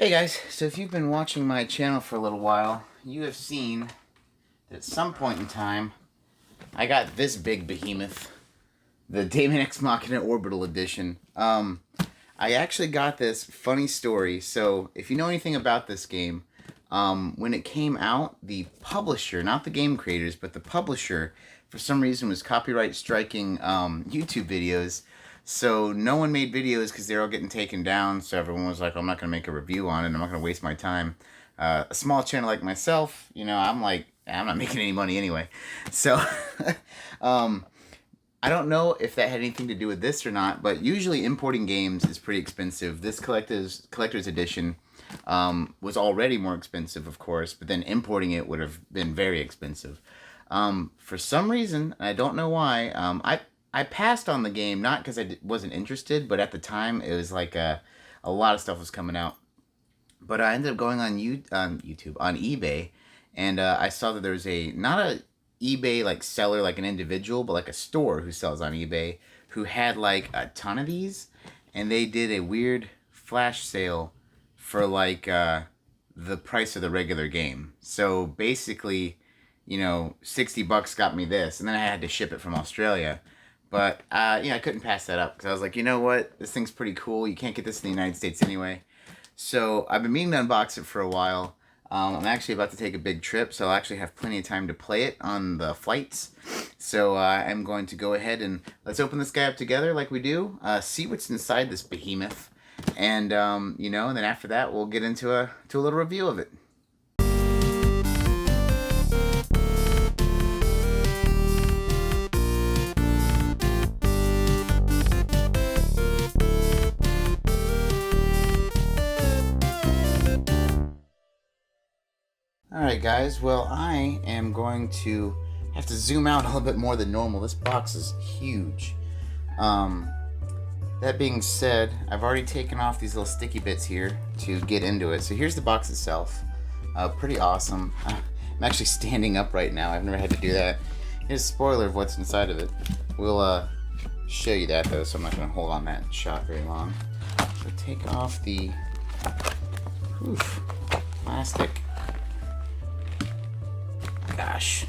Hey guys, so if you've been watching my channel for a little while, you have seen that at some point in time, I got this big behemoth, the Daemon X Machina Orbital Edition. I actually got this funny story. So if you know anything about this game, when it came out, the publisher, not the game creators, but the publisher, for some reason was copyright striking YouTube videos. So no one made videos because they're all getting taken down. So everyone was like, I'm not going to make a review on it. I'm not going to waste my time. A small channel like myself, you know, I'm like, I'm not making any money anyway. So I don't know if that had anything to do with this or not, but usually importing games is pretty expensive. This collector's edition was already more expensive, of course, but then importing it would have been very expensive. For some reason, I don't know why, I passed on the game, not because I wasn't interested, but at the time it was like a lot of stuff was coming out. But I ended up going on YouTube, on eBay, and I saw that there's not a eBay like seller, like an individual, but like a store who sells on eBay, who had like a ton of these, and they did a weird flash sale for like the price of the regular game. So basically, you know, $60 got me this, and then I had to ship it from Australia. But, yeah, I couldn't pass that up, because I was like, you know what, this thing's pretty cool, you can't get this in the United States anyway. So, I've been meaning to unbox it for a while. I'm actually about to take a big trip, so I'll actually have plenty of time to play it on the flights. So, I'm going to go ahead and let's open this guy up together like we do, see what's inside this behemoth, and, you know, and then after that, we'll get into a little review of it. Alright guys, well I am going to have to zoom out a little bit more than normal. This box is huge. That being said, I've already taken off these little sticky bits here to get into it. So here's the box itself. Pretty awesome. I'm actually standing up right now. I've never had to do that. Here's a spoiler of what's inside of it. We'll show you that though, so I'm not going to hold on that shot very long. So take off the plastic. Gosh.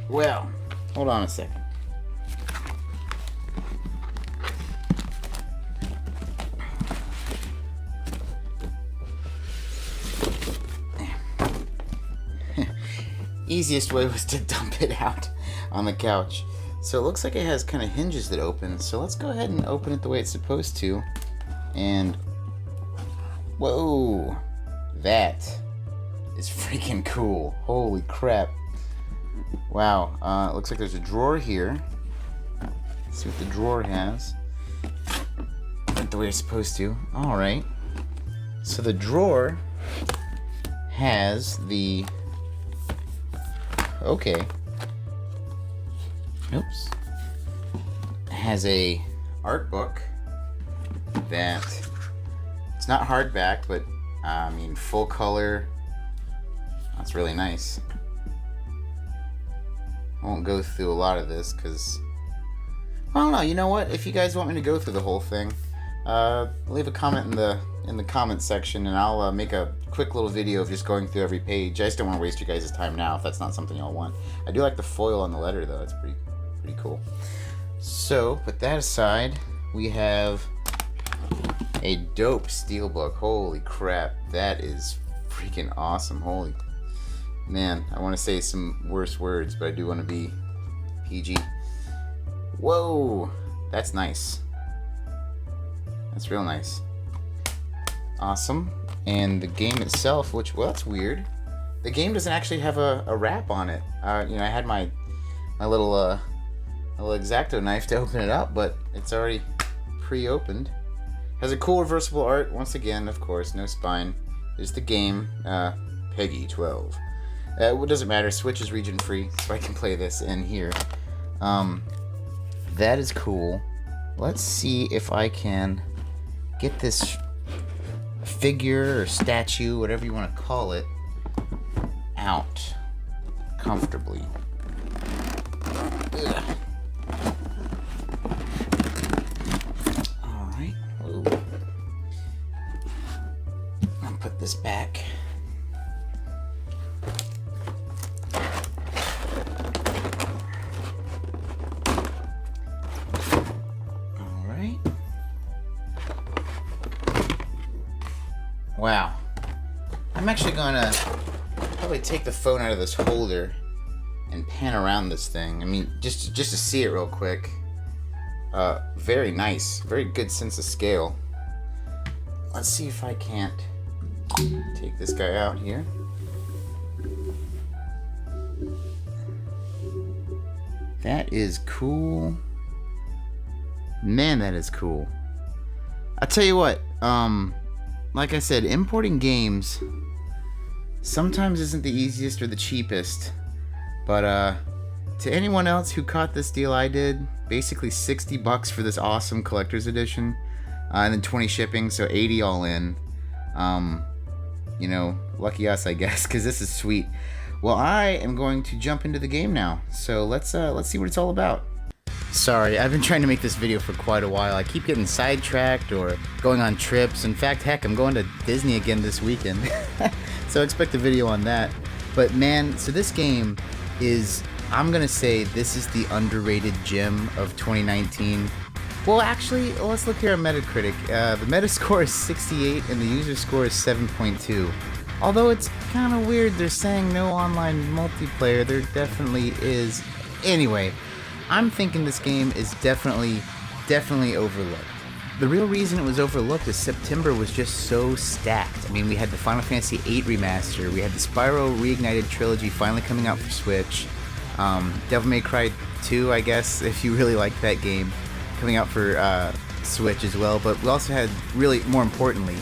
Well, hold on a second. Easiest way was to dump it out on the couch. So it looks like it has kind of hinges that open. So let's go ahead and open it the way it's supposed to. And whoa. That is freaking cool. Holy crap. Wow. It looks like there's a drawer here. Let's see what the drawer has. Went the way it's supposed to. Alright. So the drawer has the... Okay. Oops. Has a art book that... It's not hardback, but I mean, full color. That's really nice. I won't go through a lot of this because I don't know. You know what? If you guys want me to go through the whole thing, leave a comment in the comments section, and I'll make a quick little video of just going through every page. I just don't want to waste you guys' time now if that's not something y'all want. I do like the foil on the letter though. It's pretty cool. So, put that aside, we have a dope steelbook. Holy crap, that is freaking awesome. Holy man, I want to say some worse words, but I do want to be PG. Whoa, that's nice. That's real nice. Awesome. And the game itself, which, well, that's weird. The game doesn't actually have a wrap on it. You know, I had my little X-Acto knife to open it up, but it's already pre-opened. Has a cool reversible art, once again, of course, no spine. There's the game, Peggy 12. It doesn't matter, Switch is region free, so I can play this in here. That is cool. Let's see if I can get this figure or statue, whatever you want to call it, out comfortably. Ugh. this back. Alright. Wow. I'm actually gonna probably take the phone out of this holder and pan around this thing. I mean, just to see it real quick. Very nice. Very good sense of scale. Let's see if I can't take this guy out here. That is cool. Man, that is cool. I'll tell you what, like I said, importing games sometimes isn't the easiest or the cheapest. But to anyone else who caught this deal I did, basically $60 for this awesome collector's edition, and then 20 shipping, so 80 all in. You know, lucky us, I guess, because this is sweet. Well, I am going to jump into the game now, so let's see what it's all about. Sorry, I've been trying to make this video for quite a while. I keep getting sidetracked or going on trips. In fact, heck, I'm going to Disney again this weekend, so expect a video on that. But man, so this game is, I'm gonna say this is the underrated gem of 2019. Well, actually, let's look here at Metacritic. The Metascore is 68 and the user score is 7.2. Although it's kind of weird, they're saying no online multiplayer. There definitely is. Anyway, I'm thinking this game is definitely overlooked. The real reason it was overlooked is September was just so stacked. I mean, we had the Final Fantasy VIII remaster, we had the Spyro Reignited trilogy finally coming out for Switch, Devil May Cry 2, I guess, if you really like that game, coming out for Switch as well. But we also had, really, more importantly,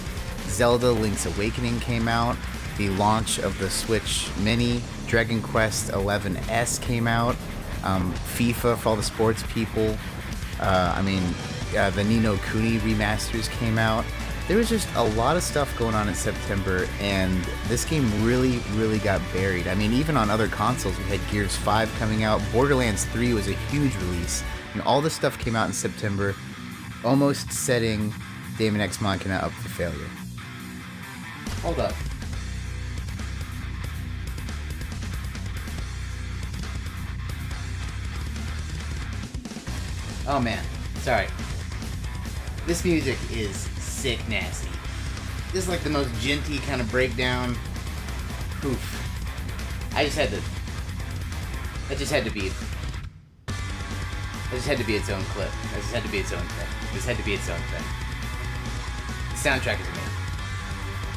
Zelda Link's Awakening came out, the launch of the Switch Mini, Dragon Quest XI-S came out, FIFA for all the sports people, the Ni no Kuni remasters came out. There was just a lot of stuff going on in September, and this game really got buried. I mean, even on other consoles, we had Gears 5 coming out, Borderlands 3 was a huge release, and all this stuff came out in September, almost setting Daemon X Machina up for failure. Hold up. Oh man, sorry. This music is sick nasty. This is like the most genty kind of breakdown. Oof. That just had to be its own clip. This had to be its own thing. The soundtrack is amazing.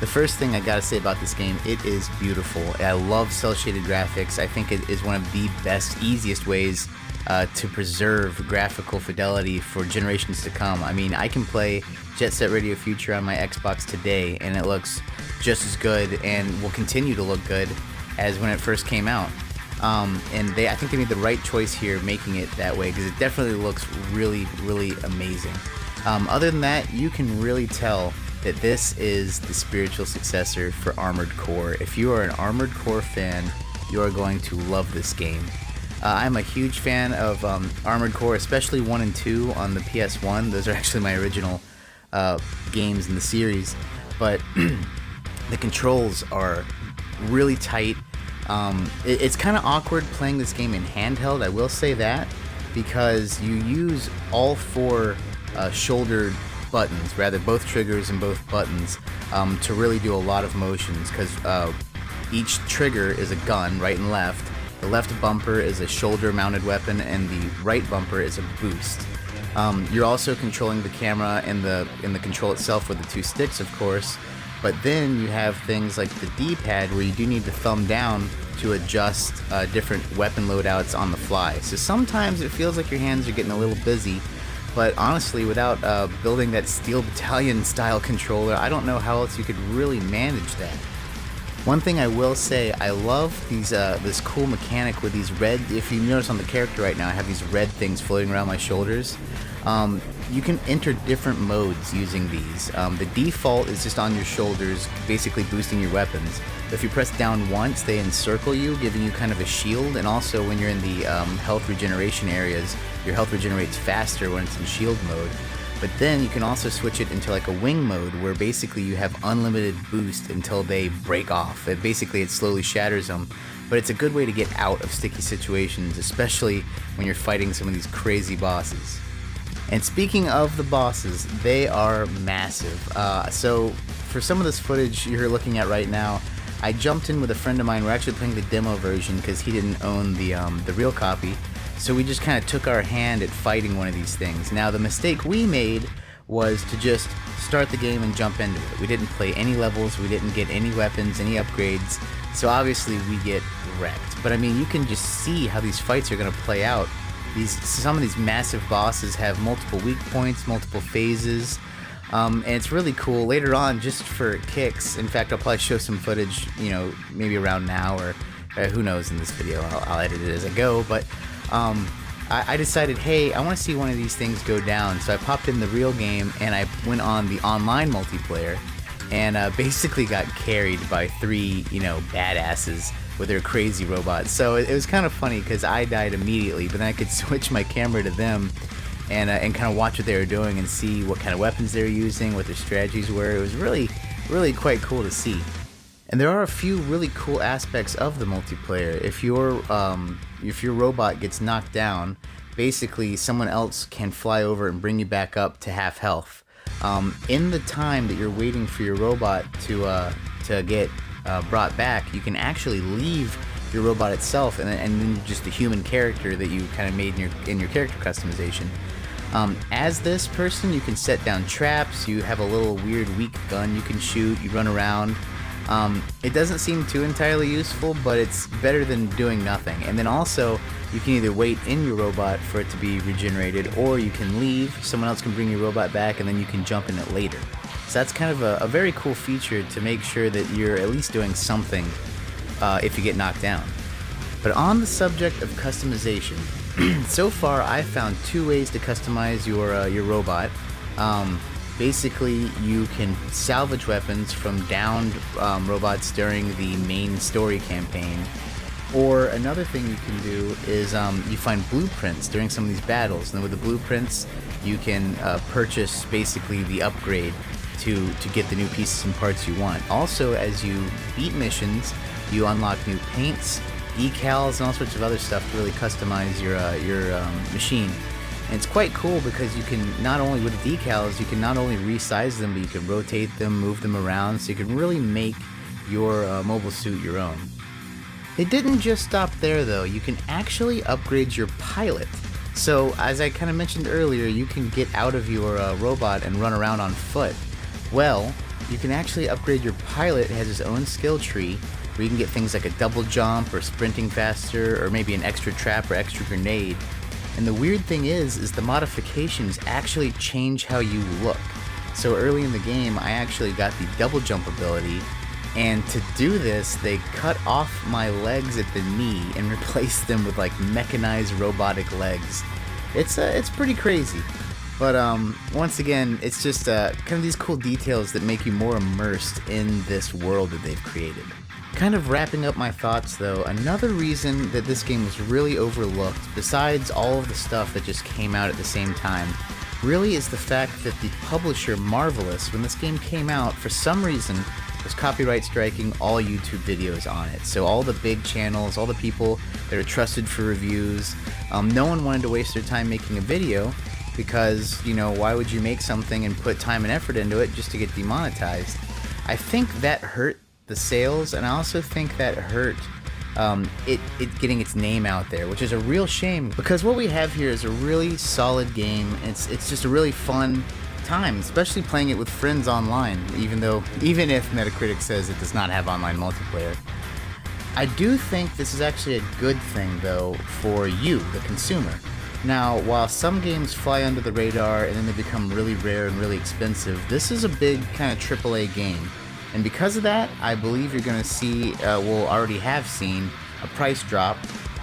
The first thing I gotta say about this game, it is beautiful. I love cel-shaded graphics. I think it is one of the best, easiest ways to preserve graphical fidelity for generations to come. I mean, I can play Jet Set Radio Future on my Xbox today, and it looks just as good and will continue to look good as when it first came out. And I think they made the right choice here making it that way, because it definitely looks really amazing. Other than that, you can really tell that this is the spiritual successor for Armored Core. If you are an Armored Core fan, you are going to love this game. I'm a huge fan of Armored Core, especially 1 and 2 on the PS1. Those are actually my original games in the series. But the controls are really tight. It's kind of awkward playing this game in handheld, I will say that, because you use all 4 shoulder buttons, rather both triggers and both buttons, to really do a lot of motions, because each trigger is a gun, right and left. The left bumper is a shoulder-mounted weapon, and the right bumper is a boost. You're also controlling the camera and the control itself with the 2 sticks, of course, but then you have things like the D-pad where you do need to thumb down to adjust different weapon loadouts on the fly. So sometimes it feels like your hands are getting a little busy, but honestly, without building that Steel Battalion style controller, I don't know how else you could really manage that. One thing I will say, I love these this cool mechanic with these red, if you notice on the character right now, I have these red things floating around my shoulders. You can enter different modes using these. The default is just on your shoulders, basically boosting your weapons. If you press down once, they encircle you, giving you kind of a shield, and also when you're in the health regeneration areas, your health regenerates faster when it's in shield mode. But then you can also switch it into like a wing mode where basically you have unlimited boost until they break off. It slowly shatters them. But it's a good way to get out of sticky situations, especially when you're fighting some of these crazy bosses. And speaking of the bosses, they are massive. So for some of this footage you're looking at right now, I jumped in with a friend of mine. We're actually playing the demo version because he didn't own the real copy. So we just kind of took our hand at fighting one of these things. Now the mistake we made was to just start the game and jump into it. We didn't play any levels, we didn't get any weapons, any upgrades, so obviously we get wrecked. But I mean, you can just see how these fights are going to play out. Some of these massive bosses have multiple weak points, multiple phases, and it's really cool. Later on, just for kicks, in fact, I'll probably show some footage, maybe around now, or who knows in this video. I'll edit it as I go, but I decided, hey, I want to see one of these things go down, so I popped in the real game, and I went on the online multiplayer, and basically got carried by 3, badasses with their crazy robots. So it was kind of funny because I died immediately, but then I could switch my camera to them and kind of watch what they were doing and see what kind of weapons they were using, what their strategies were. It was really, really quite cool to see. And there are a few really cool aspects of the multiplayer. If your robot gets knocked down, basically someone else can fly over and bring you back up to half health. In the time that you're waiting for your robot to get brought back, you can actually leave your robot itself and then just the human character that you kind of made in your character customization. As this person, you can set down traps. You have a little weird weak gun you can shoot. You run around. It doesn't seem too entirely useful, but it's better than doing nothing. And then also, you can either wait in your robot for it to be regenerated, or you can leave, someone else can bring your robot back, and then you can jump in it later. So that's kind of a very cool feature to make sure that you're at least doing something if you get knocked down. But on the subject of customization, so far I've found 2 ways to customize your robot. Basically, you can salvage weapons from downed robots during the main story campaign. Or another thing you can do is you find blueprints during some of these battles. And with the blueprints, you can purchase basically the upgrade to get the new pieces and parts you want. Also, as you beat missions, you unlock new paints, decals, and all sorts of other stuff to really customize your machine. And it's quite cool because you can not only, with the decals, you can not only resize them, but you can rotate them, move them around, so you can really make your mobile suit your own. They didn't just stop there though, you can actually upgrade your pilot. So, as I kind of mentioned earlier, you can get out of your robot and run around on foot. Well, you can actually upgrade your pilot. It has its own skill tree, where you can get things like a double jump, or sprinting faster, or maybe an extra trap or extra grenade. And the weird thing is the modifications actually change how you look. So early in the game, I actually got the double jump ability, and to do this, they cut off my legs at the knee and replaced them with like mechanized robotic legs. It's pretty crazy. But once again, it's just kind of these cool details that make you more immersed in this world that they've created. Kind of wrapping up my thoughts though, another reason that this game was really overlooked, besides all of the stuff that just came out at the same time, really is the fact that the publisher Marvelous, when this game came out, for some reason was copyright striking all YouTube videos on it. So all the big channels, all the people that are trusted for reviews, no one wanted to waste their time making a video because, why would you make something and put time and effort into it just to get demonetized? I think that hurt the sales, and I also think that hurt it getting its name out there, which is a real shame because what we have here is a really solid game. It's just a really fun time, especially playing it with friends online, even if Metacritic says it does not have online multiplayer. I do think this is actually a good thing though for you, the consumer. Now, while some games fly under the radar and then they become really rare and really expensive, this is a big kind of AAA game. And because of that, I believe you're going to see, already have seen, a price drop,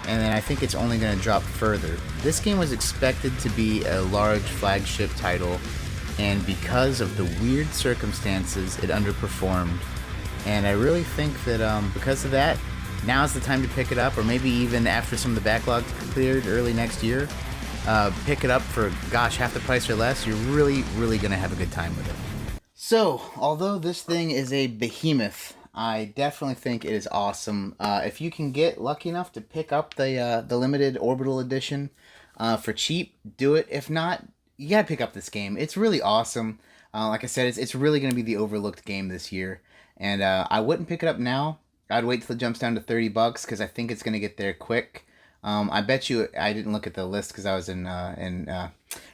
and then I think it's only going to drop further. This game was expected to be a large flagship title, and because of the weird circumstances, it underperformed. And I really think that because of that, now's the time to pick it up, or maybe even after some of the backlogs cleared early next year. pick it up for, gosh, half the price or less. You're really, really going to have a good time with it. So, although this thing is a behemoth, I definitely think it is awesome. If you can get lucky enough to pick up the limited Orbital edition for cheap, do it. If not, you gotta pick up this game. It's really awesome. Like I said, it's really gonna be the overlooked game this year, and I wouldn't pick it up now. I'd wait till it jumps down to $30 because I think it's gonna get there quick. I bet you I didn't look at the list because I was in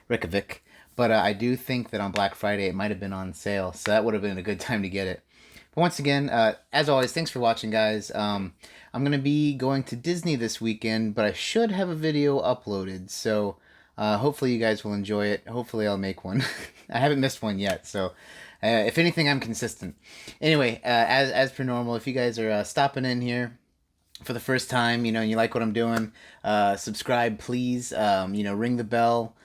Reykjavik. But I do think that on Black Friday it might have been on sale, so that would have been a good time to get it. But once again, as always, thanks for watching, guys. I'm going to be going to Disney this weekend, but I should have a video uploaded, so hopefully you guys will enjoy it. Hopefully I'll make one. I haven't missed one yet, so if anything, I'm consistent. Anyway, as per normal, if you guys are stopping in here for the first time, and you like what I'm doing, subscribe, please. Ring the bell.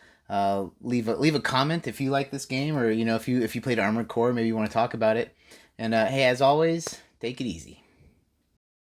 Leave a comment if you like this game, or if you played Armored Core, maybe you want to talk about it. And hey, as always, take it easy.